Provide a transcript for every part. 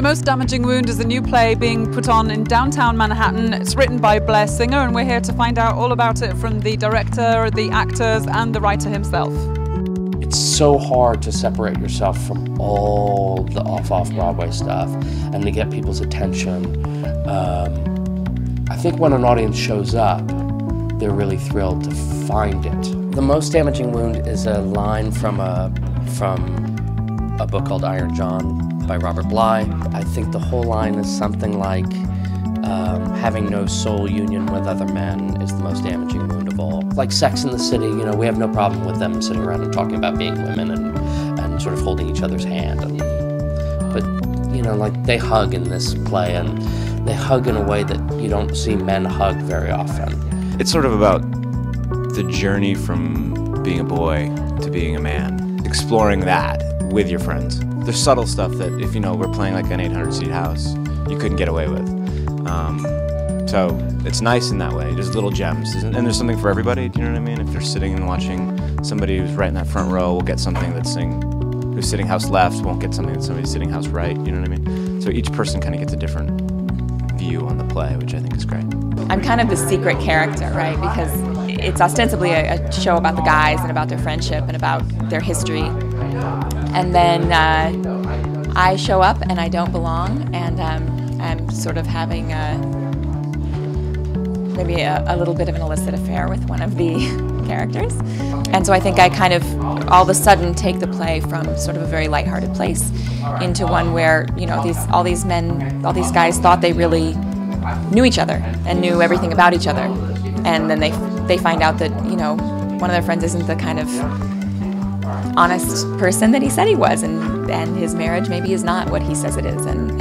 The Most Damaging Wound is a new play being put on in downtown Manhattan. It's written by Blair Singer, and we're here to find out all about it from the director, the actors, and the writer himself. It's so hard to separate yourself from all the off-Broadway stuff and to get people's attention. I think when an audience shows up, they're really thrilled to find it. The Most Damaging Wound is a line from a book called Iron John by Robert Bly. I think the whole line is something like, having no soul union with other men is the most damaging wound of all. Like Sex and the City, you know, we have no problem with them sitting around and talking about being women and sort of holding each other's hand. But, you know, like they hug in this play, and they hug in a way that you don't see men hug very often. It's sort of about the journey from being a boy to being a man, exploring that with your friends. There's subtle stuff that if, you know, we're playing like an 800-seat house, you couldn't get away with. So it's nice in that way. There's little gems, and there's something for everybody. Do you know what I mean? If they're sitting and watching somebody who's right in that front row, will get something who's sitting house left won't get something that somebody's sitting house right. You know what I mean? So each person kind of gets a different view on the play, which I think is great. I'm kind of the secret character, right? Because it's ostensibly a show about the guys and about their friendship and about their history. And then I show up and I don't belong, and I'm sort of having maybe a little bit of an illicit affair with one of the characters. And so I think I kind of all of a sudden take the play from sort of a very lighthearted place into one where, you know, all these guys thought they really knew each other and knew everything about each other. And then they find out that, you know, one of their friends isn't the kind of honest person that he said he was, and his marriage maybe is not what he says it is, and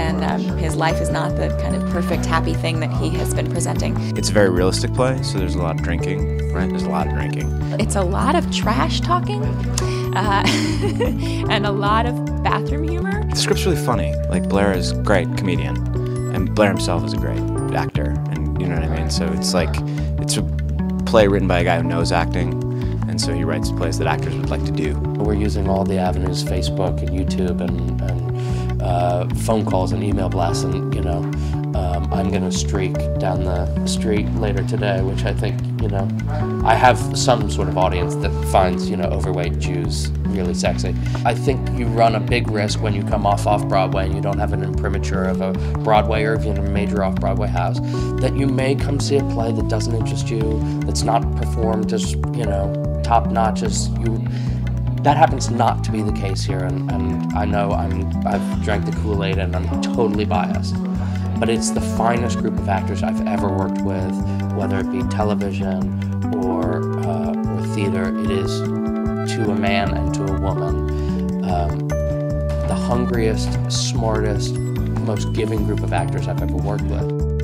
his life is not the kind of perfect, happy thing that he has been presenting. It's a very realistic play, so there's a lot of drinking, right? There's a lot of drinking. It's a lot of trash talking, and a lot of bathroom humor. The script's really funny. Like, Blair is a great comedian, and Blair himself is a great actor, and you know what I mean? So it's like, it's a play written by a guy who knows acting, and so he writes plays that actors would like to do. We're using all the avenues, Facebook and YouTube and phone calls and email blasts, and, you know, I'm going to streak down the street later today, which I think, you know, I have some sort of audience that finds, you know, overweight Jews really sexy. I think you run a big risk when you come off-Broadway and you don't have an imprimatur of a Broadway or even a major off-Broadway house, that you may come see a play that doesn't interest you, that's not performed as, you know, top-notch as you. That happens not to be the case here, and I know I've drank the Kool-Aid and I'm totally biased. But it's the finest group of actors I've ever worked with, whether it be television or theater. It is, to a man and to a woman, the hungriest, smartest, most giving group of actors I've ever worked with.